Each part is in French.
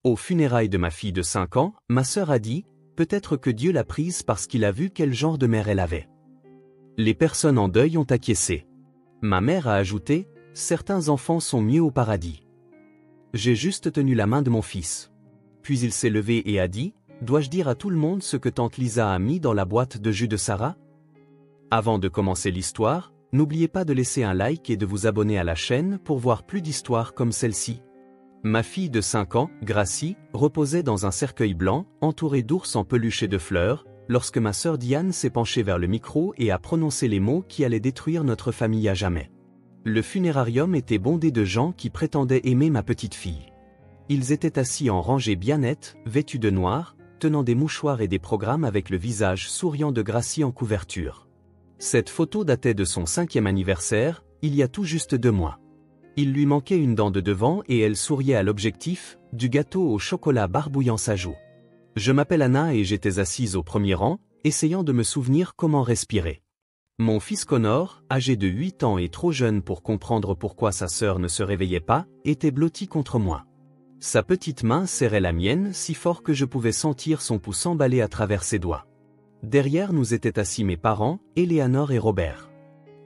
Aux funérailles de ma fille de 5 ans, ma sœur a dit, peut-être que Dieu l'a prise parce qu'il a vu quel genre de mère elle avait. Les personnes en deuil ont acquiescé. Ma mère a ajouté, certains enfants sont mieux au paradis. J'ai juste tenu la main de mon fils. Puis il s'est levé et a dit, dois-je dire à tout le monde ce que tante Lisa a mis dans la boîte de jus de Sarah? Avant de commencer l'histoire, n'oubliez pas de laisser un like et de vous abonner à la chaîne pour voir plus d'histoires comme celle-ci. Ma fille de 5 ans, Gracie, reposait dans un cercueil blanc, entouré d'ours en peluche et de fleurs, lorsque ma sœur Diane s'est penchée vers le micro et a prononcé les mots qui allaient détruire notre famille à jamais. Le funérarium était bondé de gens qui prétendaient aimer ma petite fille. Ils étaient assis en rangées bien nettes, vêtus de noir, tenant des mouchoirs et des programmes avec le visage souriant de Gracie en couverture. Cette photo datait de son 5e anniversaire, il y a tout juste 2 mois. Il lui manquait une dent de devant et elle souriait à l'objectif, du gâteau au chocolat barbouillant sa joue. Je m'appelle Anna et j'étais assise au premier rang, essayant de me souvenir comment respirer. Mon fils Connor, âgé de 8 ans et trop jeune pour comprendre pourquoi sa sœur ne se réveillait pas, était blotti contre moi. Sa petite main serrait la mienne si fort que je pouvais sentir son pouce s'emballer à travers ses doigts. Derrière nous étaient assis mes parents, Eleanor et Robert.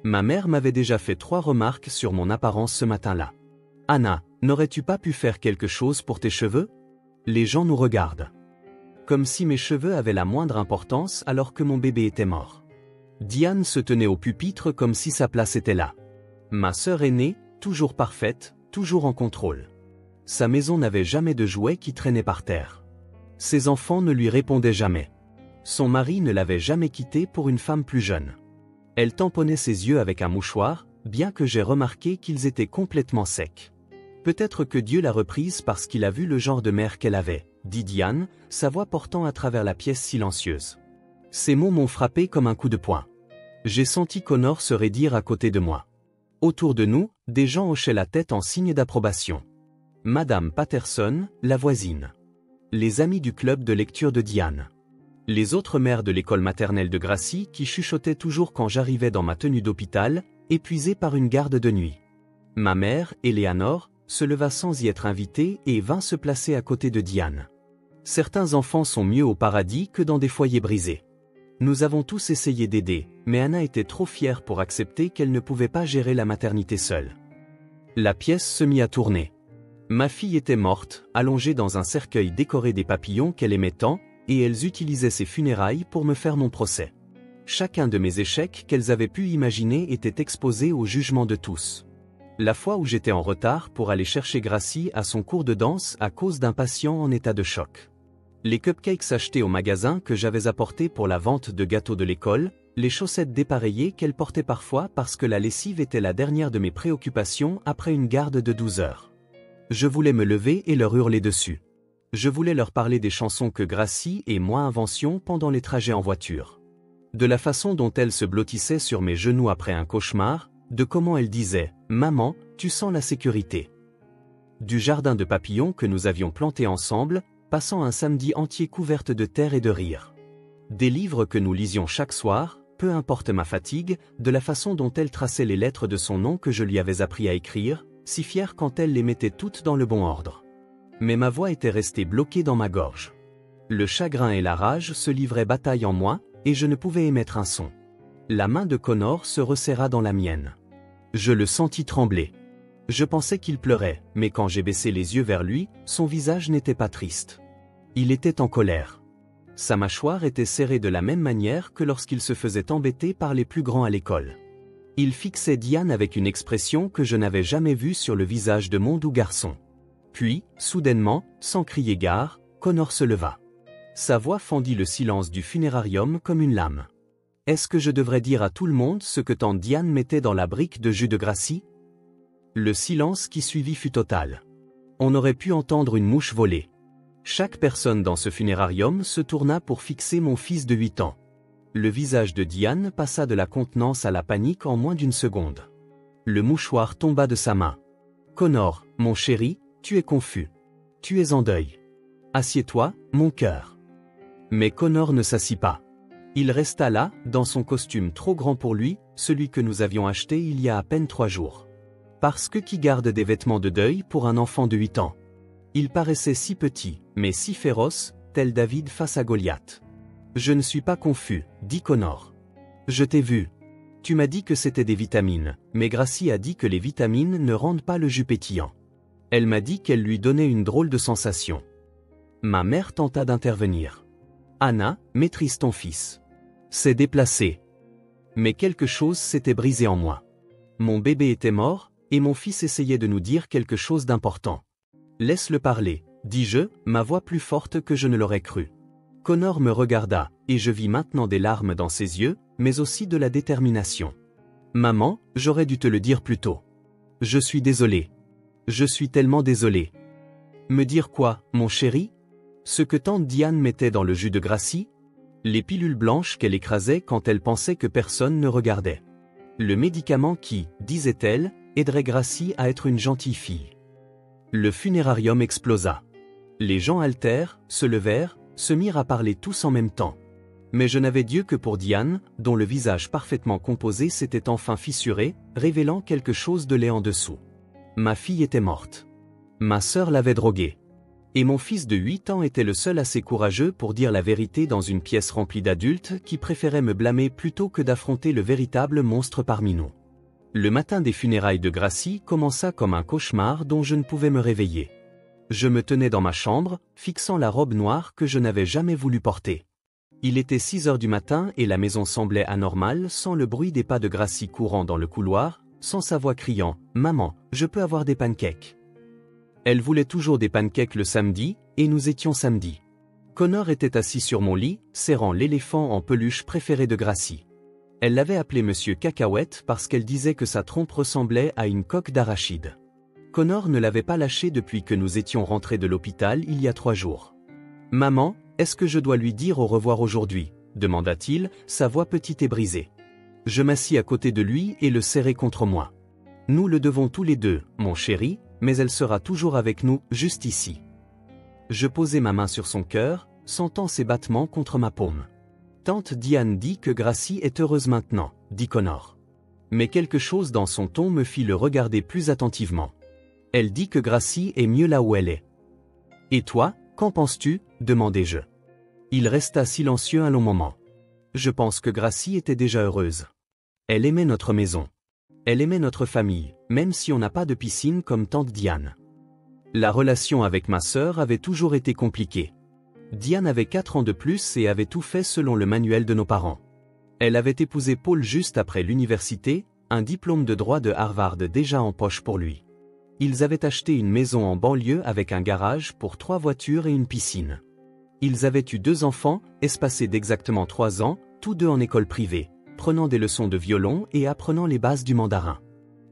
Ma mère m'avait déjà fait 3 remarques sur mon apparence ce matin-là. « Anna, n'aurais-tu pas pu faire quelque chose pour tes cheveux? Les gens nous regardent. » Comme si mes cheveux avaient la moindre importance alors que mon bébé était mort. Diane se tenait au pupitre comme si sa place était là. Ma sœur aînée, toujours parfaite, toujours en contrôle. Sa maison n'avait jamais de jouets qui traînaient par terre. Ses enfants ne lui répondaient jamais. Son mari ne l'avait jamais quittée pour une femme plus jeune. Elle tamponnait ses yeux avec un mouchoir, bien que j'ai remarqué qu'ils étaient complètement secs. Peut-être que Dieu l'a reprise parce qu'il a vu le genre de mère qu'elle avait, dit Diane, sa voix portant à travers la pièce silencieuse. Ces mots m'ont frappé comme un coup de poing. J'ai senti Connor se raidir à côté de moi. Autour de nous, des gens hochaient la tête en signe d'approbation. Madame Patterson, la voisine. Les amis du club de lecture de Diane. Les autres mères de l'école maternelle de Gracie qui chuchotaient toujours quand j'arrivais dans ma tenue d'hôpital, épuisée par une garde de nuit. Ma mère, Eleanor, se leva sans y être invitée et vint se placer à côté de Diane. Certains enfants sont mieux au paradis que dans des foyers brisés. Nous avons tous essayé d'aider, mais Anna était trop fière pour accepter qu'elle ne pouvait pas gérer la maternité seule. La pièce se mit à tourner. Ma fille était morte, allongée dans un cercueil décoré des papillons qu'elle aimait tant, et elles utilisaient ses funérailles pour me faire mon procès. Chacun de mes échecs qu'elles avaient pu imaginer était exposé au jugement de tous. La fois où j'étais en retard pour aller chercher Gracie à son cours de danse à cause d'un patient en état de choc. Les cupcakes achetés au magasin que j'avais apportés pour la vente de gâteaux de l'école, les chaussettes dépareillées qu'elle portait parfois parce que la lessive était la dernière de mes préoccupations après une garde de 12 heures. Je voulais me lever et leur hurler dessus. Je voulais leur parler des chansons que Gracie et moi inventions pendant les trajets en voiture. De la façon dont elle se blottissait sur mes genoux après un cauchemar, de comment elle disait « Maman, tu sens la sécurité ». Du jardin de papillons que nous avions planté ensemble, passant un samedi entier couverte de terre et de rire. Des livres que nous lisions chaque soir, peu importe ma fatigue, de la façon dont elle traçait les lettres de son nom que je lui avais appris à écrire, si fière quand elle les mettait toutes dans le bon ordre. Mais ma voix était restée bloquée dans ma gorge. Le chagrin et la rage se livraient bataille en moi, et je ne pouvais émettre un son. La main de Connor se resserra dans la mienne. Je le sentis trembler. Je pensais qu'il pleurait, mais quand j'ai baissé les yeux vers lui, son visage n'était pas triste. Il était en colère. Sa mâchoire était serrée de la même manière que lorsqu'il se faisait embêter par les plus grands à l'école. Il fixait Diane avec une expression que je n'avais jamais vue sur le visage de mon doux garçon. Puis, soudainement, sans crier gare, Connor se leva. Sa voix fendit le silence du funérarium comme une lame. « Est-ce que je devrais dire à tout le monde ce que tante Diane mettait dans la brique de jus de Gracie ?» Le silence qui suivit fut total. On aurait pu entendre une mouche voler. Chaque personne dans ce funérarium se tourna pour fixer mon fils de 8 ans. Le visage de Diane passa de la contenance à la panique en moins d'1 seconde. Le mouchoir tomba de sa main. « Connor, mon chéri, tu es confus. Tu es en deuil. Assieds-toi, mon cœur. » Mais Connor ne s'assit pas. Il resta là, dans son costume trop grand pour lui, celui que nous avions acheté il y a à peine 3 jours. Parce que qui garde des vêtements de deuil pour un enfant de 8 ans? Il paraissait si petit, mais si féroce, tel David face à Goliath. Je ne suis pas confus, dit Connor. Je t'ai vu. Tu m'as dit que c'était des vitamines, mais Gracie a dit que les vitamines ne rendent pas le jus pétillant. Elle m'a dit qu'elle lui donnait une drôle de sensation. Ma mère tenta d'intervenir. Anna, maîtrise ton fils. C'est déplacé. Mais quelque chose s'était brisé en moi. Mon bébé était mort, et mon fils essayait de nous dire quelque chose d'important. Laisse-le parler, dis-je, ma voix plus forte que je ne l'aurais cru. Connor me regarda, et je vis maintenant des larmes dans ses yeux, mais aussi de la détermination. Maman, j'aurais dû te le dire plus tôt. Je suis désolé. Je suis tellement désolé. Me dire quoi, mon chéri? Ce que tante Diane mettait dans le jus de Gracie? Les pilules blanches qu'elle écrasait quand elle pensait que personne ne regardait. Le médicament qui, disait-elle, aiderait Gracie à être une gentille fille. Le funérarium explosa. Les gens altèrent, se levèrent, se mirent à parler tous en même temps. Mais je n'avais Dieu que pour Diane, dont le visage parfaitement composé s'était enfin fissuré, révélant quelque chose de laid en dessous. Ma fille était morte. Ma sœur l'avait droguée. Et mon fils de 8 ans était le seul assez courageux pour dire la vérité dans une pièce remplie d'adultes qui préféraient me blâmer plutôt que d'affronter le véritable monstre parmi nous. Le matin des funérailles de Gracie commença comme un cauchemar dont je ne pouvais me réveiller. Je me tenais dans ma chambre, fixant la robe noire que je n'avais jamais voulu porter. Il était 6 heures du matin et la maison semblait anormale sans le bruit des pas de Gracie courant dans le couloir, sans sa voix criant « Maman, je peux avoir des pancakes ?» Elle voulait toujours des pancakes le samedi, et nous étions samedi. Connor était assis sur mon lit, serrant l'éléphant en peluche préféré de Gracie. Elle l'avait appelé Monsieur Cacahuète parce qu'elle disait que sa trompe ressemblait à une coque d'arachide. Connor ne l'avait pas lâché depuis que nous étions rentrés de l'hôpital il y a 3 jours. « Maman, est-ce que je dois lui dire au revoir aujourd'hui ?» demanda-t-il, sa voix petite et brisée. Je m'assis à côté de lui et le serrai contre moi. « Nous le devons tous les deux, mon chéri, mais elle sera toujours avec nous, juste ici. » Je posai ma main sur son cœur, sentant ses battements contre ma paume. « Tante Diane dit que Gracie est heureuse maintenant, » dit Connor. Mais quelque chose dans son ton me fit le regarder plus attentivement. « Elle dit que Gracie est mieux là où elle est. »« Et toi, qu'en penses-tu » demandai-je. Il resta silencieux un long moment. Je pense que Gracie était déjà heureuse. Elle aimait notre maison. Elle aimait notre famille, même si on n'a pas de piscine comme tante Diane. La relation avec ma sœur avait toujours été compliquée. Diane avait 4 ans de plus et avait tout fait selon le manuel de nos parents. Elle avait épousé Paul juste après l'université, un diplôme de droit de Harvard déjà en poche pour lui. Ils avaient acheté une maison en banlieue avec un garage pour 3 voitures et une piscine. Ils avaient eu 2 enfants, espacés d'exactement 3 ans, tous 2 en école privée, prenant des leçons de violon et apprenant les bases du mandarin.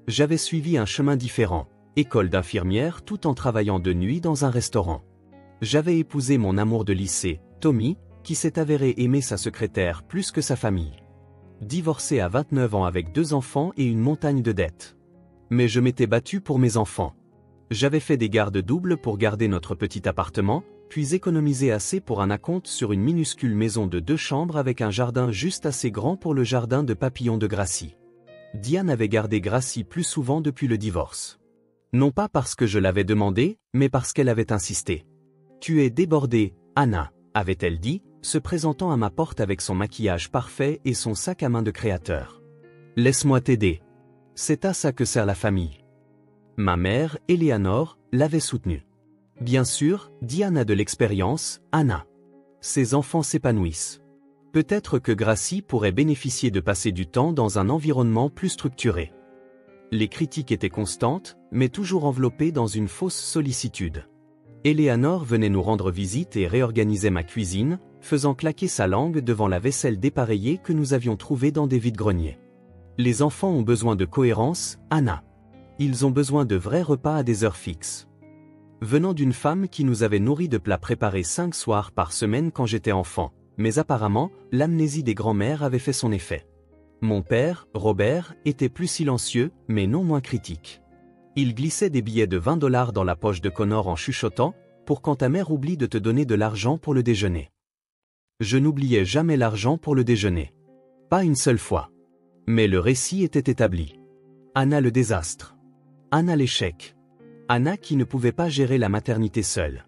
J'avais suivi un chemin différent, école d'infirmière tout en travaillant de nuit dans un restaurant. J'avais épousé mon amour de lycée, Tommy, qui s'est avéré aimer sa secrétaire plus que sa famille. Divorcé à 29 ans avec 2 enfants et une montagne de dettes. Mais je m'étais battu pour mes enfants. J'avais fait des gardes doubles pour garder notre petit appartement, puis économisé assez pour un acompte sur une minuscule maison de 2 chambres avec un jardin juste assez grand pour le jardin de papillons de Gracie. Diane avait gardé Gracie plus souvent depuis le divorce. Non pas parce que je l'avais demandé, mais parce qu'elle avait insisté. « Tu es débordée, Anna », avait-elle dit, se présentant à ma porte avec son maquillage parfait et son sac à main de créateur. « Laisse-moi t'aider. C'est à ça que sert la famille. » Ma mère, Éléanore, l'avait soutenue. Bien sûr, Diane a de l'expérience, Anna. Ses enfants s'épanouissent. Peut-être que Gracie pourrait bénéficier de passer du temps dans un environnement plus structuré. Les critiques étaient constantes, mais toujours enveloppées dans une fausse sollicitude. Éléanore venait nous rendre visite et réorganisait ma cuisine, faisant claquer sa langue devant la vaisselle dépareillée que nous avions trouvée dans des vides-greniers. Les enfants ont besoin de cohérence, Anna. Ils ont besoin de vrais repas à des heures fixes. Venant d'une femme qui nous avait nourris de plats préparés 5 soirs par semaine quand j'étais enfant, mais apparemment, l'amnésie des grands-mères avait fait son effet. Mon père, Robert, était plus silencieux, mais non moins critique. Il glissait des billets de 20 $ dans la poche de Connor en chuchotant, pour quand ta mère oublie de te donner de l'argent pour le déjeuner. Je n'oubliais jamais l'argent pour le déjeuner. Pas une seule fois. Mais le récit était établi. Anna le désastre. Anna l'échec. Anna qui ne pouvait pas gérer la maternité seule.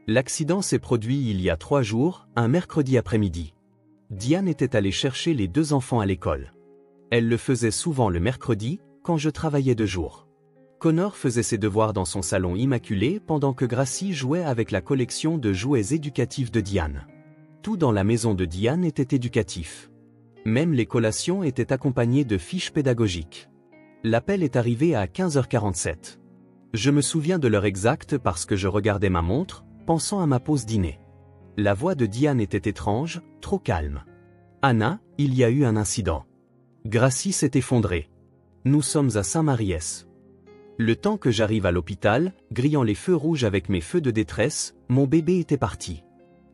L'accident s'est produit il y a 3 jours, un mercredi après-midi. Diane était allée chercher les 2 enfants à l'école. Elle le faisait souvent le mercredi, quand je travaillais de jour. Connor faisait ses devoirs dans son salon immaculé pendant que Gracie jouait avec la collection de jouets éducatifs de Diane. Tout dans la maison de Diane était éducatif. Même les collations étaient accompagnées de fiches pédagogiques. L'appel est arrivé à 15h47. Je me souviens de l'heure exacte parce que je regardais ma montre, pensant à ma pause dîner. La voix de Diane était étrange, trop calme. « Anna, il y a eu un incident. Gracie s'est effondrée. Nous sommes à Saint-Maries. » Le temps que j'arrive à l'hôpital, grillant les feux rouges avec mes feux de détresse, mon bébé était parti.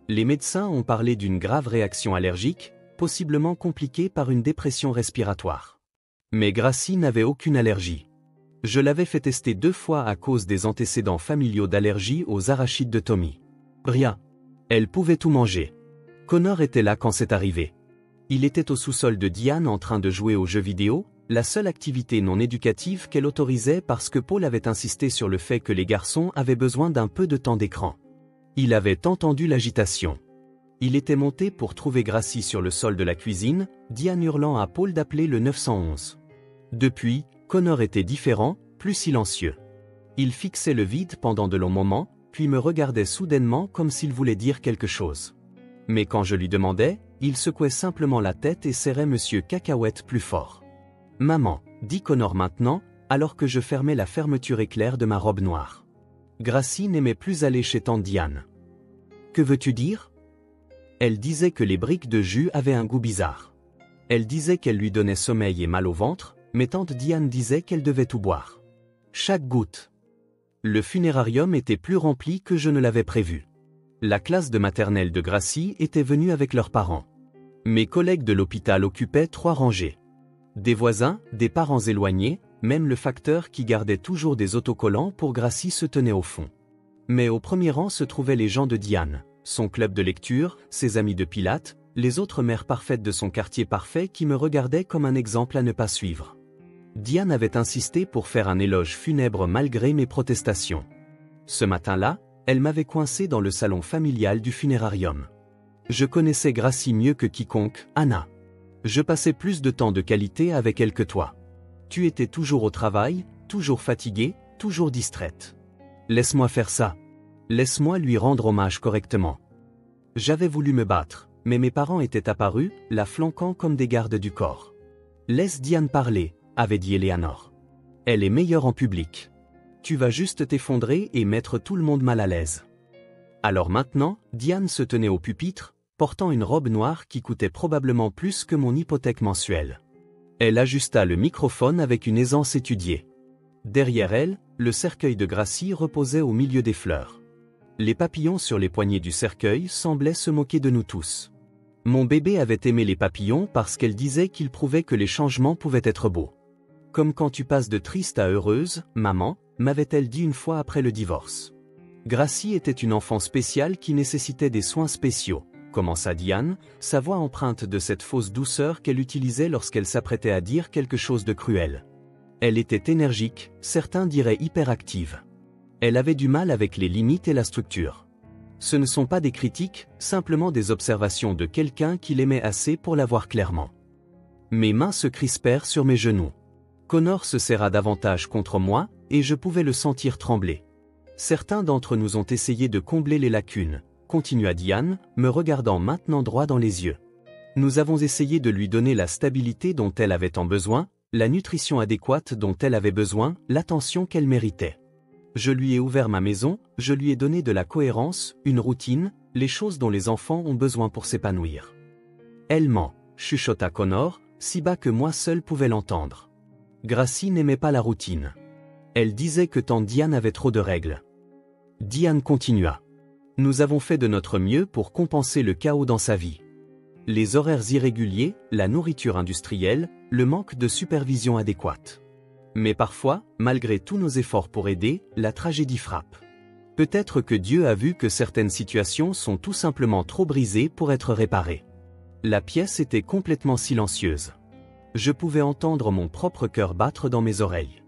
Les médecins ont parlé d'une grave réaction allergique, possiblement compliquée par une dépression respiratoire. Mais Gracie n'avait aucune allergie. Je l'avais fait tester 2 fois à cause des antécédents familiaux d'allergie aux arachides de Tommy. Rien. Elle pouvait tout manger. Connor était là quand c'est arrivé. Il était au sous-sol de Diane en train de jouer aux jeux vidéo, la seule activité non éducative qu'elle autorisait parce que Paul avait insisté sur le fait que les garçons avaient besoin d'un peu de temps d'écran. Il avait entendu l'agitation. Il était monté pour trouver Gracie sur le sol de la cuisine, Diane hurlant à Paul d'appeler le 911. Depuis, Connor était différent, plus silencieux. Il fixait le vide pendant de longs moments, puis me regardait soudainement comme s'il voulait dire quelque chose. Mais quand je lui demandais, il secouait simplement la tête et serrait Monsieur Cacahuète plus fort. « Maman, » dit Connor maintenant, alors que je fermais la fermeture éclair de ma robe noire. Gracie n'aimait plus aller chez tante Diane. « Que veux-tu dire ?» Elle disait que les briques de jus avaient un goût bizarre. Elle disait qu'elle lui donnait sommeil et mal au ventre, mais tante Diane disait qu'elle devait tout boire. Chaque goutte. Le funérarium était plus rempli que je ne l'avais prévu. La classe de maternelle de Gracie était venue avec leurs parents. Mes collègues de l'hôpital occupaient 3 rangées. Des voisins, des parents éloignés, même le facteur qui gardait toujours des autocollants pour Gracie se tenait au fond. Mais au premier rang se trouvaient les gens de Diane, son club de lecture, ses amis de Pilates, les autres mères parfaites de son quartier parfait qui me regardaient comme un exemple à ne pas suivre. Diane avait insisté pour faire un éloge funèbre malgré mes protestations. Ce matin-là, elle m'avait coincé dans le salon familial du funérarium. Je connaissais Gracie mieux que quiconque, Anna. Je passais plus de temps de qualité avec elle que toi. Tu étais toujours au travail, toujours fatiguée, toujours distraite. Laisse-moi faire ça. Laisse-moi lui rendre hommage correctement. J'avais voulu me battre, mais mes parents étaient apparus, la flanquant comme des gardes du corps. Laisse Diane parler, avait dit Eleanor. Elle est meilleure en public. Tu vas juste t'effondrer et mettre tout le monde mal à l'aise. Alors maintenant, Diane se tenait au pupitre, portant une robe noire qui coûtait probablement plus que mon hypothèque mensuelle. Elle ajusta le microphone avec une aisance étudiée. Derrière elle, le cercueil de Gracie reposait au milieu des fleurs. Les papillons sur les poignées du cercueil semblaient se moquer de nous tous. Mon bébé avait aimé les papillons parce qu'elle disait qu'ils prouvaient que les changements pouvaient être beaux. Comme quand tu passes de triste à heureuse, maman, m'avait-elle dit une fois après le divorce. Gracie était une enfant spéciale qui nécessitait des soins spéciaux, commença Diane, sa voix empreinte de cette fausse douceur qu'elle utilisait lorsqu'elle s'apprêtait à dire quelque chose de cruel. Elle était énergique, certains diraient hyperactive. Elle avait du mal avec les limites et la structure. Ce ne sont pas des critiques, simplement des observations de quelqu'un qui l'aimait assez pour la voir clairement. Mes mains se crispèrent sur mes genoux. Connor se serra davantage contre moi, et je pouvais le sentir trembler. Certains d'entre nous ont essayé de combler les lacunes, continua Diane, me regardant maintenant droit dans les yeux. Nous avons essayé de lui donner la stabilité dont elle avait tant besoin, la nutrition adéquate dont elle avait besoin, l'attention qu'elle méritait. Je lui ai ouvert ma maison, je lui ai donné de la cohérence, une routine, les choses dont les enfants ont besoin pour s'épanouir. Elle ment, chuchota Connor, si bas que moi seul pouvais l'entendre. Gracie n'aimait pas la routine. Elle disait que tante Diane avait trop de règles. Diane continua. Nous avons fait de notre mieux pour compenser le chaos dans sa vie. Les horaires irréguliers, la nourriture industrielle, le manque de supervision adéquate. Mais parfois, malgré tous nos efforts pour aider, la tragédie frappe. Peut-être que Dieu a vu que certaines situations sont tout simplement trop brisées pour être réparées. La pièce était complètement silencieuse. Je pouvais entendre mon propre cœur battre dans mes oreilles.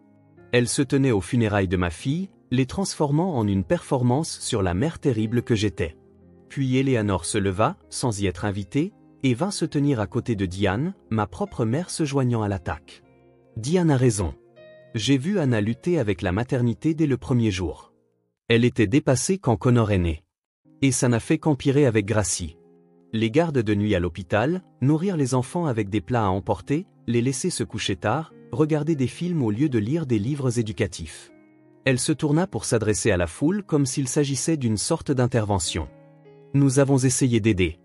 Elle se tenait aux funérailles de ma fille, les transformant en une performance sur la mère terrible que j'étais. Puis Eleanor se leva, sans y être invitée, et vint se tenir à côté de Diane, ma propre mère se joignant à l'attaque. Diane a raison. J'ai vu Anna lutter avec la maternité dès le premier jour. Elle était dépassée quand Connor est né. Et ça n'a fait qu'empirer avec Gracie. Les gardes de nuit à l'hôpital, nourrir les enfants avec des plats à emporter, les laisser se coucher tard, regarder des films au lieu de lire des livres éducatifs. Elle se tourna pour s'adresser à la foule comme s'il s'agissait d'une sorte d'intervention. Nous avons essayé d'aider.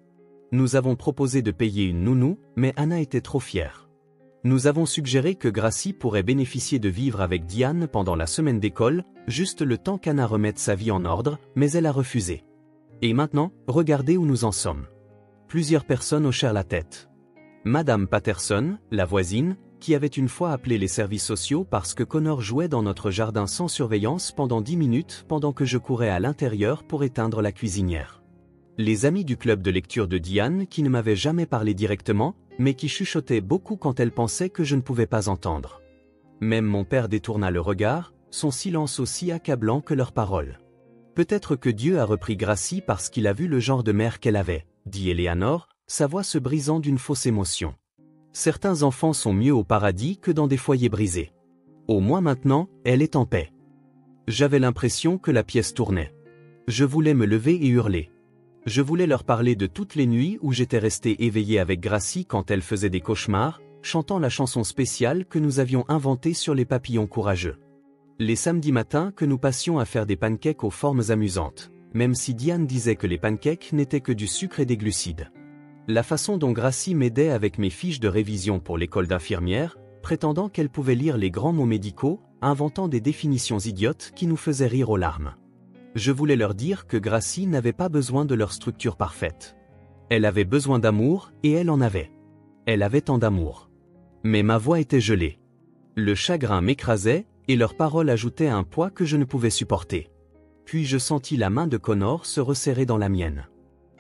Nous avons proposé de payer une nounou, mais Anna était trop fière. Nous avons suggéré que Gracie pourrait bénéficier de vivre avec Diane pendant la semaine d'école, juste le temps qu'Anna remette sa vie en ordre, mais elle a refusé. Et maintenant, regardez où nous en sommes. Plusieurs personnes hochèrent la tête. Madame Patterson, la voisine, qui avait une fois appelé les services sociaux parce que Connor jouait dans notre jardin sans surveillance pendant 10 minutes pendant que je courais à l'intérieur pour éteindre la cuisinière. Les amis du club de lecture de Diane qui ne m'avaient jamais parlé directement, mais qui chuchotaient beaucoup quand elle pensait que je ne pouvais pas entendre. Même mon père détourna le regard, son silence aussi accablant que leurs paroles. Peut-être que Dieu a repris Gracie parce qu'il a vu le genre de mère qu'elle avait, dit Eleanor, sa voix se brisant d'une fausse émotion. Certains enfants sont mieux au paradis que dans des foyers brisés. Au moins maintenant, elle est en paix. J'avais l'impression que la pièce tournait. Je voulais me lever et hurler. Je voulais leur parler de toutes les nuits où j'étais resté éveillé avec Gracie quand elle faisait des cauchemars, chantant la chanson spéciale que nous avions inventée sur les papillons courageux. Les samedis matins que nous passions à faire des pancakes aux formes amusantes, même si Diane disait que les pancakes n'étaient que du sucre et des glucides. La façon dont Gracie m'aidait avec mes fiches de révision pour l'école d'infirmière, prétendant qu'elle pouvait lire les grands mots médicaux, inventant des définitions idiotes qui nous faisaient rire aux larmes. Je voulais leur dire que Gracie n'avait pas besoin de leur structure parfaite. Elle avait besoin d'amour, et elle en avait. Elle avait tant d'amour. Mais ma voix était gelée. Le chagrin m'écrasait, et leurs paroles ajoutaient un poids que je ne pouvais supporter. Puis je sentis la main de Connor se resserrer dans la mienne.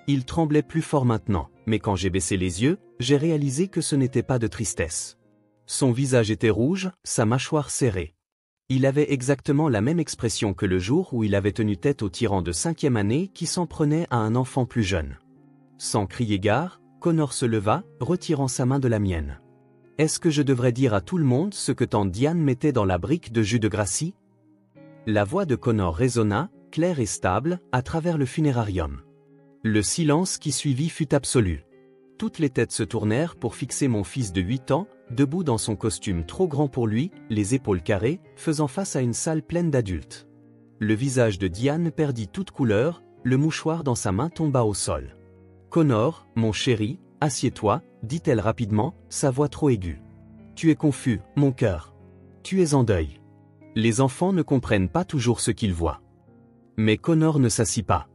Il tremblait plus fort maintenant, mais quand j'ai baissé les yeux, j'ai réalisé que ce n'était pas de tristesse. Son visage était rouge, sa mâchoire serrée. Il avait exactement la même expression que le jour où il avait tenu tête au tyran de 5e année qui s'en prenait à un enfant plus jeune. Sans crier gare, Connor se leva, retirant sa main de la mienne. Est-ce que je devrais dire à tout le monde ce que tante Diane mettait dans la brique de jus de Gracie? La voix de Connor résonna, claire et stable, à travers le funérarium. Le silence qui suivit fut absolu. Toutes les têtes se tournèrent pour fixer mon fils de 8 ans, debout dans son costume trop grand pour lui, les épaules carrées, faisant face à une salle pleine d'adultes. Le visage de Diane perdit toute couleur, le mouchoir dans sa main tomba au sol. « Connor, mon chéri, assieds-toi », dit-elle rapidement, sa voix trop aiguë. « Tu es confus, mon cœur. Tu es en deuil. » Les enfants ne comprennent pas toujours ce qu'ils voient. Mais Connor ne s'assit pas.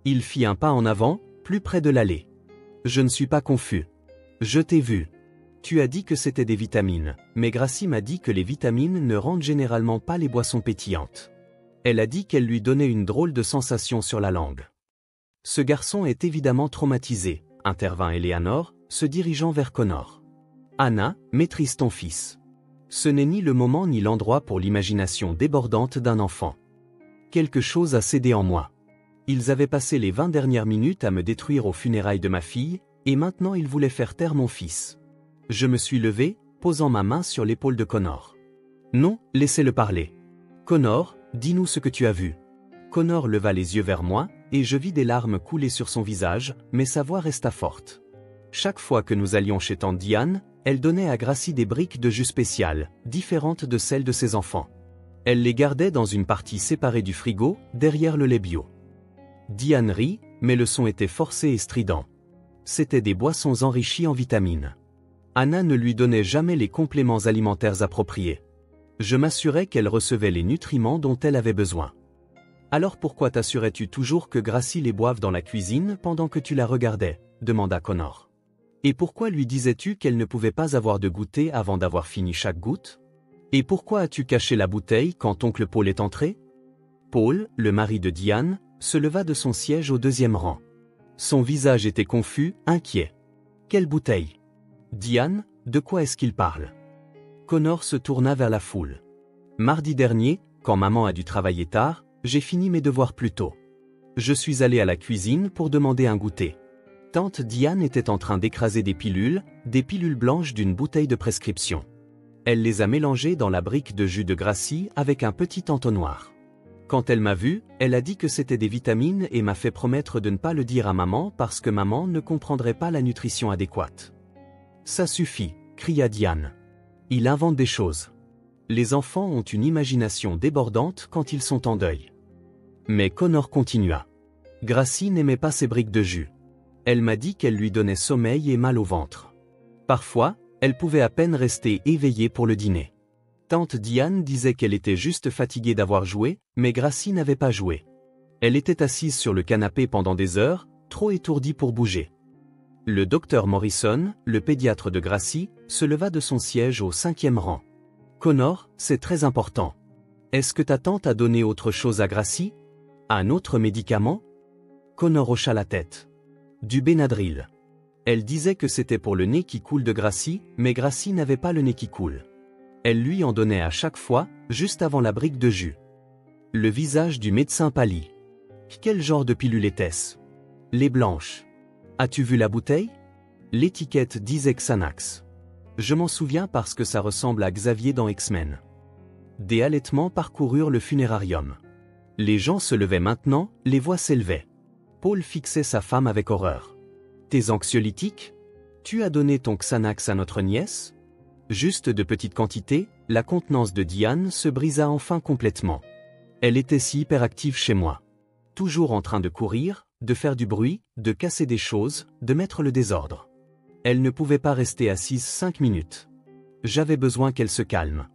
Il fit un pas en avant, plus près de l'allée. « Je ne suis pas confus. Je t'ai vu. Tu as dit que c'était des vitamines, mais Gracie m'a dit que les vitamines ne rendent généralement pas les boissons pétillantes. Elle a dit qu'elle lui donnait une drôle de sensation sur la langue. » Ce garçon est évidemment traumatisé, intervint Eleanor, se dirigeant vers Connor. Anna, maîtrise ton fils. Ce n'est ni le moment ni l'endroit pour l'imagination débordante d'un enfant. Quelque chose a cédé en moi. Ils avaient passé les 20 dernières minutes à me détruire aux funérailles de ma fille, et maintenant ils voulaient faire taire mon fils. Je me suis levé, posant ma main sur l'épaule de Connor. Non, laissez-le parler. Connor, dis-nous ce que tu as vu. Connor leva les yeux vers moi, et je vis des larmes couler sur son visage, mais sa voix resta forte. Chaque fois que nous allions chez tante Diane, elle donnait à Gracie des briques de jus spéciales, différentes de celles de ses enfants. Elle les gardait dans une partie séparée du frigo, derrière le lait bio. Diane rit, mais le son était forcé et strident. C'étaient des boissons enrichies en vitamines. Anna ne lui donnait jamais les compléments alimentaires appropriés. Je m'assurais qu'elle recevait les nutriments dont elle avait besoin. Alors pourquoi t'assurais-tu toujours que Gracie les boive dans la cuisine pendant que tu la regardais? Demanda Connor. Et pourquoi lui disais-tu qu'elle ne pouvait pas avoir de goûter avant d'avoir fini chaque goutte? Et pourquoi as-tu caché la bouteille quand oncle Paul est entré? Paul, le mari de Diane, se leva de son siège au 2e rang. Son visage était confus, inquiet. Quelle bouteille? Diane, de quoi est-ce qu'il parle? Connor se tourna vers la foule. Mardi dernier, Quand maman a dû travailler tard, j'ai fini mes devoirs plus tôt. Je suis allé à la cuisine pour demander un goûter. Tante Diane était en train d'écraser des pilules blanches d'une bouteille de prescription. Elle les a mélangées dans la brique de jus de Gracie avec un petit entonnoir. Quand elle m'a vu, elle a dit que c'était des vitamines et m'a fait promettre de ne pas le dire à maman parce que maman ne comprendrait pas la nutrition adéquate. Ça suffit, cria Diane. Il invente des choses. Les enfants ont une imagination débordante quand ils sont en deuil. Mais Connor continua. Gracie n'aimait pas ces briques de jus. Elle m'a dit qu'elle lui donnait sommeil et mal au ventre. Parfois, elle pouvait à peine rester éveillée pour le dîner. Tante Diane disait qu'elle était juste fatiguée d'avoir joué, mais Gracie n'avait pas joué. Elle était assise sur le canapé pendant des heures, trop étourdie pour bouger. Le docteur Morrison, le pédiatre de Gracie, se leva de son siège au 5e rang. Connor, c'est très important. Est-ce que ta tante a donné autre chose à Gracie? Un autre médicament? Connor hocha la tête. Du Benadryl. Elle disait que c'était pour le nez qui coule de Gracie, mais Gracie n'avait pas le nez qui coule. Elle lui en donnait à chaque fois, juste avant la brique de jus. Le visage du médecin pâlit. Quel genre de pilule était-ce? Les blanches. As-tu vu la bouteille? L'étiquette disait Xanax. Je m'en souviens parce que ça ressemble à Xavier dans X-Men. Des halètements parcoururent le funérarium. Les gens se levaient maintenant, les voix s'élevaient. Paul fixait sa femme avec horreur. Tes anxiolytiques? Tu as donné ton Xanax à notre nièce? Juste de petites quantités, la contenance de Diane se brisa enfin complètement. Elle était si hyperactive chez moi. Toujours en train de courir, de faire du bruit, de casser des choses, de mettre le désordre. Elle ne pouvait pas rester assise 5 minutes. J'avais besoin qu'elle se calme.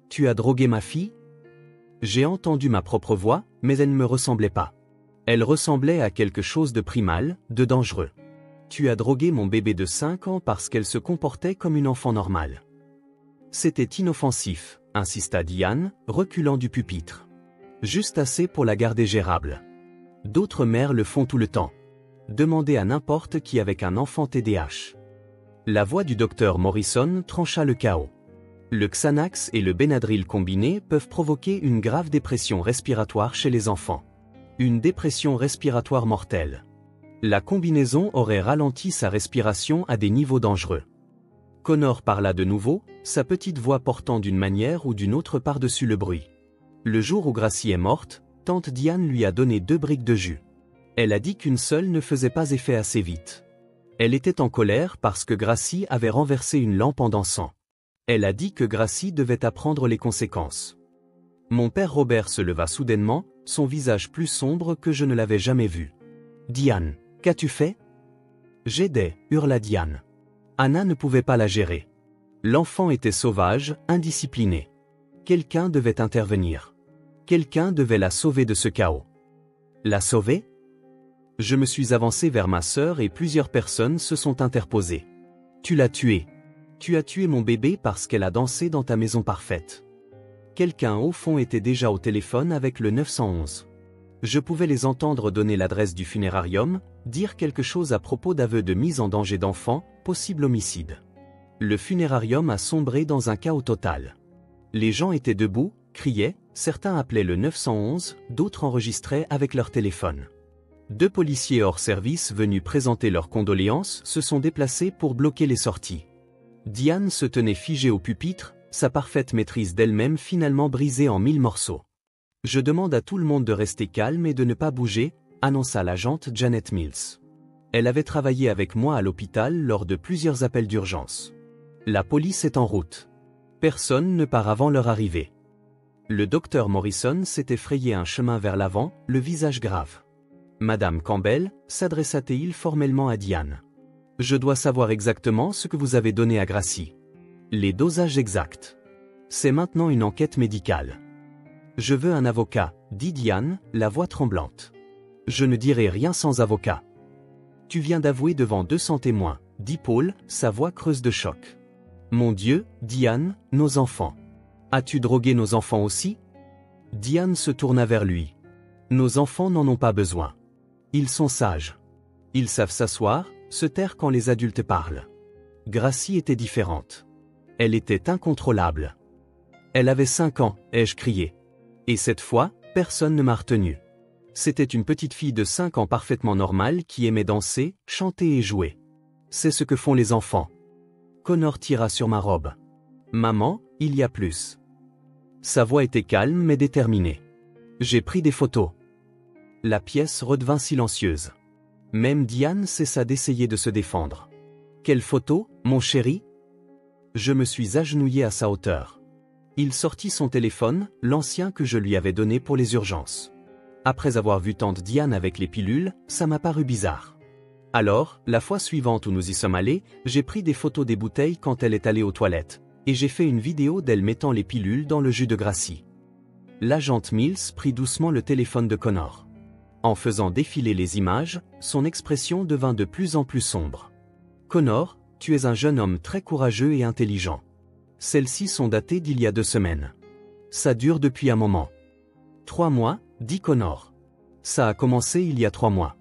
Tu as drogué ma fille? J'ai entendu ma propre voix, mais elle ne me ressemblait pas. Elle ressemblait à quelque chose de primal, de dangereux. Tu as drogué mon bébé de 5 ans parce qu'elle se comportait comme une enfant normale. C'était inoffensif, insista Diane, reculant du pupitre. Juste assez pour la garder gérable. D'autres mères le font tout le temps. Demandez à n'importe qui avec un enfant TDAH. La voix du docteur Morrison trancha le chaos. Le Xanax et le Benadryl combinés peuvent provoquer une grave dépression respiratoire chez les enfants. Une dépression respiratoire mortelle. La combinaison aurait ralenti sa respiration à des niveaux dangereux. Connor parla de nouveau, sa petite voix portant d'une manière ou d'une autre par-dessus le bruit. Le jour où Gracie est morte, tante Diane lui a donné 2 briques de jus. Elle a dit qu'une seule ne faisait pas effet assez vite. Elle était en colère parce que Gracie avait renversé une lampe en dansant. Elle a dit que Gracie devait apprendre les conséquences. Mon père Robert se leva soudainement, son visage plus sombre que je ne l'avais jamais vu. Diane. Qu'as-tu fait? J'aidais, hurla Diane. Anna ne pouvait pas la gérer. L'enfant était sauvage, indiscipliné. Quelqu'un devait intervenir. Quelqu'un devait la sauver de ce chaos. La sauver? Je me suis avancé vers ma sœur et plusieurs personnes se sont interposées. Tu l'as tuée. Tu as tué mon bébé parce qu'elle a dansé dans ta maison parfaite. Quelqu'un au fond était déjà au téléphone avec le 911. Je pouvais les entendre donner l'adresse du funérarium, dire quelque chose à propos d'aveux de mise en danger d'enfants, possible homicide. Le funérarium a sombré dans un chaos total. Les gens étaient debout, criaient, certains appelaient le 911, d'autres enregistraient avec leur téléphone. 2 policiers hors service venus présenter leurs condoléances se sont déplacés pour bloquer les sorties. Diane se tenait figée au pupitre, sa parfaite maîtrise d'elle-même finalement brisée en 1000 morceaux. Je demande à tout le monde de rester calme et de ne pas bouger, annonça l'agente Janet Mills. Elle avait travaillé avec moi à l'hôpital lors de plusieurs appels d'urgence. La police est en route. Personne ne part avant leur arrivée. Le docteur Morrison s'était frayé un chemin vers l'avant, le visage grave. Madame Campbell, s'adressa-t-il formellement à Diane. Je dois savoir exactement ce que vous avez donné à Gracie. Les dosages exacts. C'est maintenant une enquête médicale. Je veux un avocat, dit Diane, la voix tremblante. Je ne dirai rien sans avocat. Tu viens d'avouer devant 200 témoins, dit Paul, sa voix creuse de choc. Mon Dieu, Diane, nos enfants. As-tu drogué nos enfants aussi? Diane se tourna vers lui. Nos enfants n'en ont pas besoin. Ils sont sages. Ils savent s'asseoir, se taire quand les adultes parlent. Gracie était différente. Elle était incontrôlable. Elle avait 5 ans, ai-je crié. Et cette fois, personne ne m'a retenu. C'était une petite fille de 5 ans parfaitement normale qui aimait danser, chanter et jouer. C'est ce que font les enfants. Connor tira sur ma robe. Maman, il y a plus. Sa voix était calme mais déterminée. J'ai pris des photos. La pièce redevint silencieuse. Même Diane cessa d'essayer de se défendre. Quelle photo, mon chéri? Je me suis agenouillé à sa hauteur. Il sortit son téléphone, l'ancien que je lui avais donné pour les urgences. Après avoir vu tante Diane avec les pilules, ça m'a paru bizarre. Alors, la fois suivante où nous y sommes allés, j'ai pris des photos des bouteilles quand elle est allée aux toilettes, et j'ai fait une vidéo d'elle mettant les pilules dans le jus de Gracie. L'agente Mills prit doucement le téléphone de Connor. En faisant défiler les images, son expression devint de plus en plus sombre. Connor, tu es un jeune homme très courageux et intelligent. Celles-ci sont datées d'il y a 2 semaines. Ça dure depuis un moment. 3 mois, dit Connor. Ça a commencé il y a 3 mois.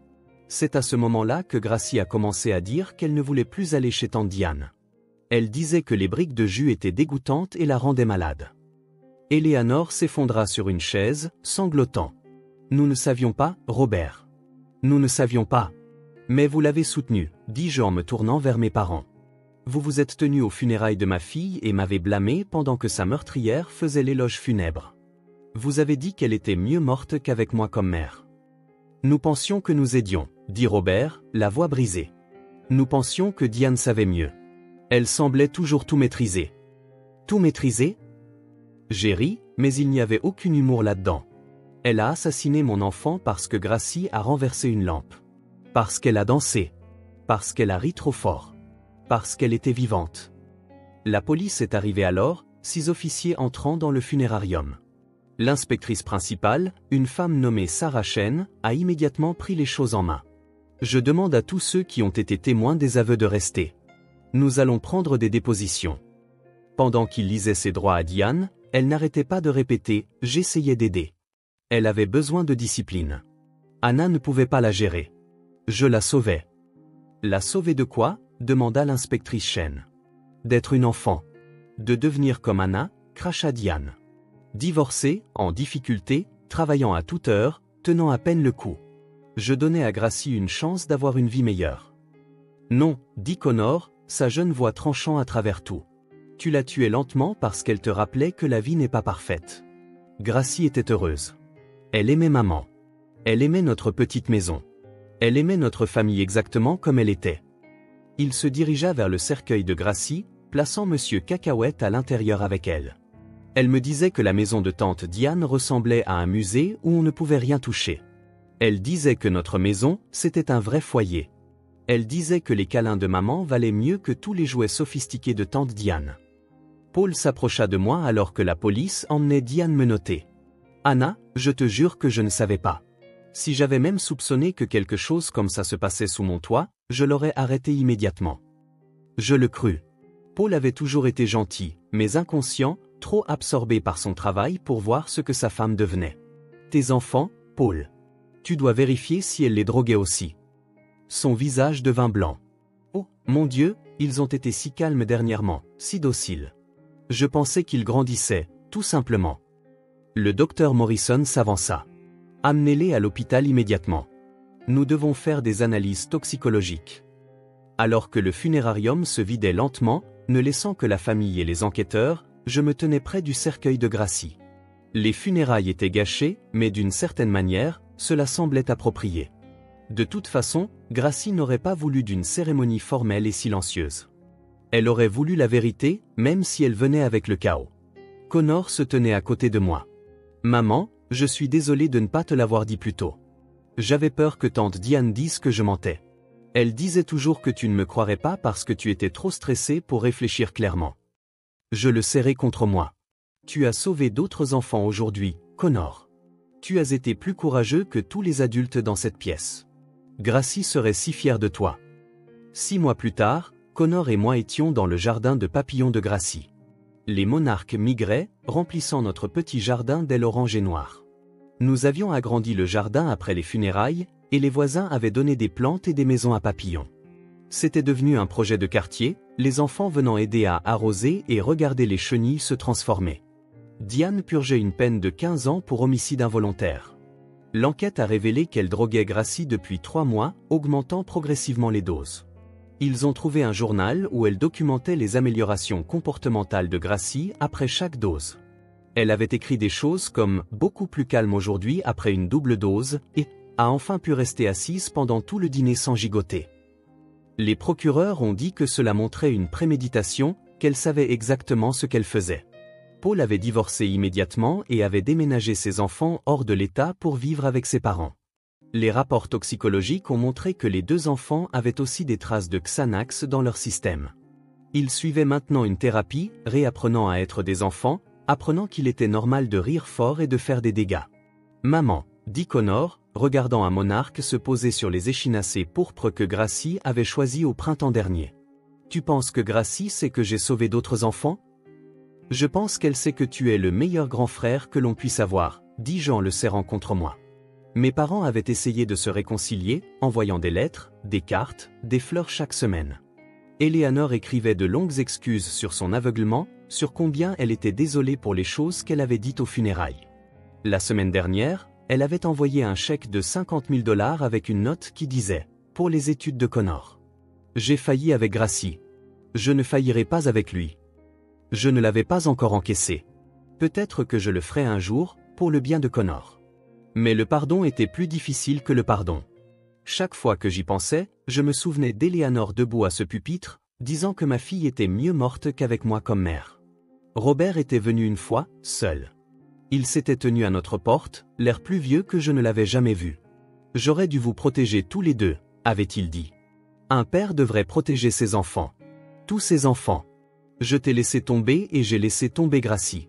C'est à ce moment-là que Gracie a commencé à dire qu'elle ne voulait plus aller chez tante Diane. Elle disait que les briques de jus étaient dégoûtantes et la rendaient malade. Eleanor s'effondra sur une chaise, sanglotant. Nous ne savions pas, Robert. Nous ne savions pas. Mais vous l'avez soutenu, dis-je en me tournant vers mes parents. Vous vous êtes tenus aux funérailles de ma fille et m'avez blâmé pendant que sa meurtrière faisait l'éloge funèbre. Vous avez dit qu'elle était mieux morte qu'avec moi comme mère. Nous pensions que nous aidions, dit Robert, la voix brisée. Nous pensions que Diane savait mieux. Elle semblait toujours tout maîtriser. Tout maîtriser? J'ai ri, mais il n'y avait aucun humour là-dedans. Elle a assassiné mon enfant parce que Gracie a renversé une lampe. Parce qu'elle a dansé. Parce qu'elle a ri trop fort. Parce qu'elle était vivante. La police est arrivée alors, 6 officiers entrant dans le funérarium. L'inspectrice principale, une femme nommée Sarah Chen, a immédiatement pris les choses en main. Je demande à tous ceux qui ont été témoins des aveux de rester. Nous allons prendre des dépositions. Pendant qu'il lisait ses droits à Diane, elle n'arrêtait pas de répéter « J'essayais d'aider ». Elle avait besoin de discipline. Anna ne pouvait pas la gérer. Je la sauvais. La sauver de quoi? Demanda l'inspectrice Chen. D'être une enfant. De devenir comme Anna, cracha Diane. Divorcée, en difficulté, travaillant à toute heure, tenant à peine le coup. Je donnais à Gracie une chance d'avoir une vie meilleure. Non, dit Connor, sa jeune voix tranchant à travers tout. Tu l'as tuée lentement parce qu'elle te rappelait que la vie n'est pas parfaite. Gracie était heureuse. Elle aimait maman. Elle aimait notre petite maison. Elle aimait notre famille exactement comme elle était. Il se dirigea vers le cercueil de Gracie, plaçant Monsieur Cacahuète à l'intérieur avec elle. Elle me disait que la maison de tante Diane ressemblait à un musée où on ne pouvait rien toucher. Elle disait que notre maison, c'était un vrai foyer. Elle disait que les câlins de maman valaient mieux que tous les jouets sophistiqués de tante Diane. Paul s'approcha de moi alors que la police emmenait Diane menottée. Anna, je te jure que je ne savais pas. Si j'avais même soupçonné que quelque chose comme ça se passait sous mon toit, je l'aurais arrêté immédiatement. Je le crus. Paul avait toujours été gentil, mais inconscient, trop absorbé par son travail pour voir ce que sa femme devenait. Tes enfants, Paul. Tu dois vérifier si elle les droguait aussi. Son visage devint blanc. Oh, mon Dieu, ils ont été si calmes dernièrement, si dociles. Je pensais qu'ils grandissaient, tout simplement. Le docteur Morrison s'avança. Amenez-les à l'hôpital immédiatement. Nous devons faire des analyses toxicologiques. Alors que le funérarium se vidait lentement, ne laissant que la famille et les enquêteurs, je me tenais près du cercueil de Gracie. Les funérailles étaient gâchées, mais d'une certaine manière, cela semblait approprié. De toute façon, Gracie n'aurait pas voulu d'une cérémonie formelle et silencieuse. Elle aurait voulu la vérité, même si elle venait avec le chaos. Connor se tenait à côté de moi. Maman, je suis désolé de ne pas te l'avoir dit plus tôt. J'avais peur que tante Diane dise que je mentais. Elle disait toujours que tu ne me croirais pas parce que tu étais trop stressé pour réfléchir clairement. Je le serrai contre moi. Tu as sauvé d'autres enfants aujourd'hui, Connor. Tu as été plus courageux que tous les adultes dans cette pièce. Gracie serait si fière de toi. 6 mois plus tard, Connor et moi étions dans le jardin de papillons de Gracie. Les monarques migraient, remplissant notre petit jardin d'ailes orange et noires. Nous avions agrandi le jardin après les funérailles, et les voisins avaient donné des plantes et des maisons à papillons. C'était devenu un projet de quartier, les enfants venant aider à arroser et regarder les chenilles se transformer. Diane purgeait une peine de 15 ans pour homicide involontaire. L'enquête a révélé qu'elle droguait Gracie depuis 3 mois, augmentant progressivement les doses. Ils ont trouvé un journal où elle documentait les améliorations comportementales de Gracie après chaque dose. Elle avait écrit des choses comme « beaucoup plus calme aujourd'hui après une double dose » et « a enfin pu rester assise pendant tout le dîner sans gigoter ». Les procureurs ont dit que cela montrait une préméditation, qu'elle savait exactement ce qu'elle faisait. Paul avait divorcé immédiatement et avait déménagé ses enfants hors de l'État pour vivre avec ses parents. Les rapports toxicologiques ont montré que les 2 enfants avaient aussi des traces de Xanax dans leur système. Ils suivaient maintenant une thérapie, réapprenant à être des enfants, apprenant qu'il était normal de rire fort et de faire des dégâts. « Maman », dit Connor, regardant un monarque se poser sur les échinacées pourpres que Gracie avait choisis au printemps dernier. « Tu penses que Gracie sait que j'ai sauvé d'autres enfants ? » « Je pense qu'elle sait que tu es le meilleur grand frère que l'on puisse avoir, dit Jean le serrant contre moi. Mes parents avaient essayé de se réconcilier, envoyant des lettres, des cartes, des fleurs chaque semaine. Eleanor écrivait de longues excuses sur son aveuglement, sur combien elle était désolée pour les choses qu'elle avait dites aux funérailles. La semaine dernière, elle avait envoyé un chèque de 50 000 $ avec une note qui disait « Pour les études de Connor. J'ai failli avec Gracie. Je ne faillirai pas avec lui. Je ne l'avais pas encore encaissé. Peut-être que je le ferai un jour, pour le bien de Connor. » Mais le pardon était plus difficile que le pardon. Chaque fois que j'y pensais, je me souvenais d'Eleanor debout à ce pupitre, disant que ma fille était mieux morte qu'avec moi comme mère. Robert était venu une fois, seul. Il s'était tenu à notre porte, l'air plus vieux que je ne l'avais jamais vu. « J'aurais dû vous protéger tous les deux, » avait-il dit. Un père devrait protéger ses enfants. Tous ses enfants. Je t'ai laissé tomber et j'ai laissé tomber Gracie.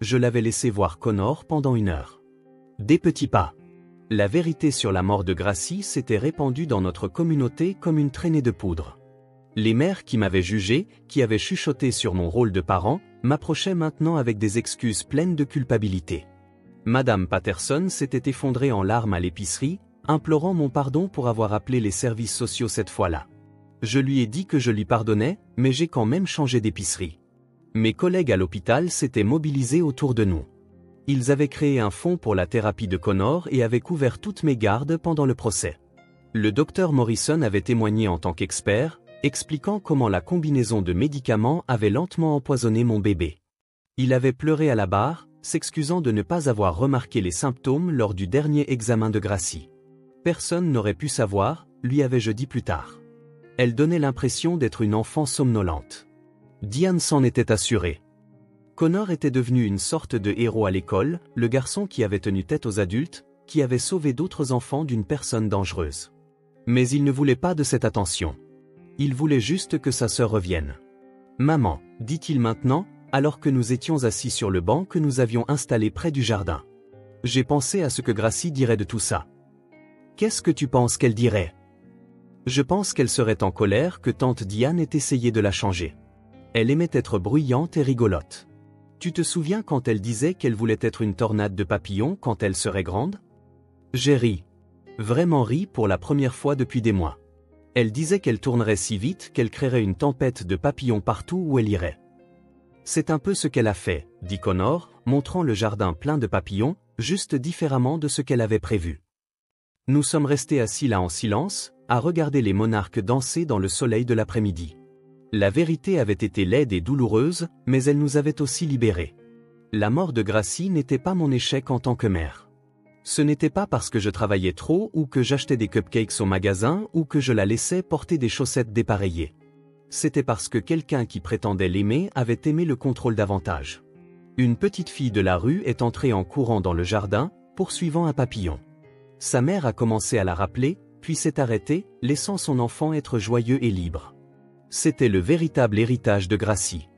Je l'avais laissé voir Connor pendant 1 heure. Des petits pas. La vérité sur la mort de Gracie s'était répandue dans notre communauté comme une traînée de poudre. Les mères qui m'avaient jugé, qui avaient chuchoté sur mon rôle de parent, m'approchaient maintenant avec des excuses pleines de culpabilité. Madame Patterson s'était effondrée en larmes à l'épicerie, implorant mon pardon pour avoir appelé les services sociaux cette fois-là. Je lui ai dit que je lui pardonnais, mais j'ai quand même changé d'épicerie. Mes collègues à l'hôpital s'étaient mobilisés autour de nous. Ils avaient créé un fonds pour la thérapie de Connor et avaient couvert toutes mes gardes pendant le procès. Le docteur Morrison avait témoigné en tant qu'expert, expliquant comment la combinaison de médicaments avait lentement empoisonné mon bébé. Il avait pleuré à la barre, s'excusant de ne pas avoir remarqué les symptômes lors du dernier examen de Gracie. Personne n'aurait pu savoir, lui avais-je dit plus tard. Elle donnait l'impression d'être une enfant somnolente. Diane s'en était assurée. Connor était devenu une sorte de héros à l'école, le garçon qui avait tenu tête aux adultes, qui avait sauvé d'autres enfants d'une personne dangereuse. Mais il ne voulait pas de cette attention. Il voulait juste que sa sœur revienne. « Maman, » dit-il maintenant, alors que nous étions assis sur le banc que nous avions installé près du jardin. J'ai pensé à ce que Gracie dirait de tout ça. Qu'est-ce que tu penses qu'elle dirait ? Je pense qu'elle serait en colère que tante Diane ait essayé de la changer. Elle aimait être bruyante et rigolote. Tu te souviens quand elle disait qu'elle voulait être une tornade de papillons quand elle serait grande ? J'ai ri. Vraiment ri pour la première fois depuis des mois. Elle disait qu'elle tournerait si vite qu'elle créerait une tempête de papillons partout où elle irait. C'est un peu ce qu'elle a fait, dit Connor, montrant le jardin plein de papillons, juste différemment de ce qu'elle avait prévu. Nous sommes restés assis là en silence, à regarder les monarques danser dans le soleil de l'après-midi. La vérité avait été laide et douloureuse, mais elle nous avait aussi libérés. La mort de Gracie n'était pas mon échec en tant que mère. Ce n'était pas parce que je travaillais trop ou que j'achetais des cupcakes au magasin ou que je la laissais porter des chaussettes dépareillées. C'était parce que quelqu'un qui prétendait l'aimer avait aimé le contrôle davantage. Une petite fille de la rue est entrée en courant dans le jardin, poursuivant un papillon. Sa mère a commencé à la rappeler, puis s'est arrêtée, laissant son enfant être joyeux et libre. C'était le véritable héritage de Gracie.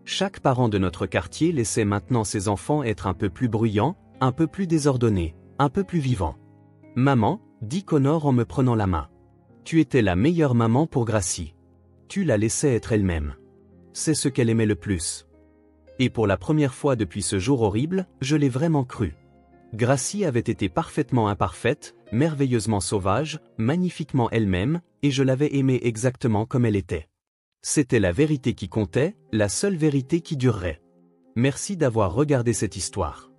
Chaque parent de notre quartier laissait maintenant ses enfants être un peu plus bruyants, un peu plus désordonnés, un peu plus vivants. « Maman », dit Connor en me prenant la main. « Tu étais la meilleure maman pour Gracie. Tu la laissais être elle-même. C'est ce qu'elle aimait le plus. » Et pour la première fois depuis ce jour horrible, je l'ai vraiment cru. Gracie avait été parfaitement imparfaite, merveilleusement sauvage, magnifiquement elle-même, et je l'avais aimée exactement comme elle était. C'était la vérité qui comptait, la seule vérité qui durerait. Merci d'avoir regardé cette histoire.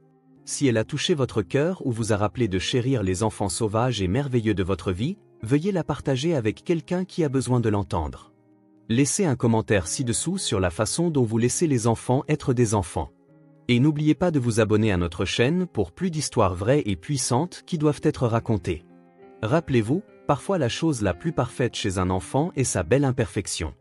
Si elle a touché votre cœur ou vous a rappelé de chérir les enfants sauvages et merveilleux de votre vie, veuillez la partager avec quelqu'un qui a besoin de l'entendre. Laissez un commentaire ci-dessous sur la façon dont vous laissez les enfants être des enfants. Et n'oubliez pas de vous abonner à notre chaîne pour plus d'histoires vraies et puissantes qui doivent être racontées. Rappelez-vous, parfois la chose la plus parfaite chez un enfant est sa belle imperfection.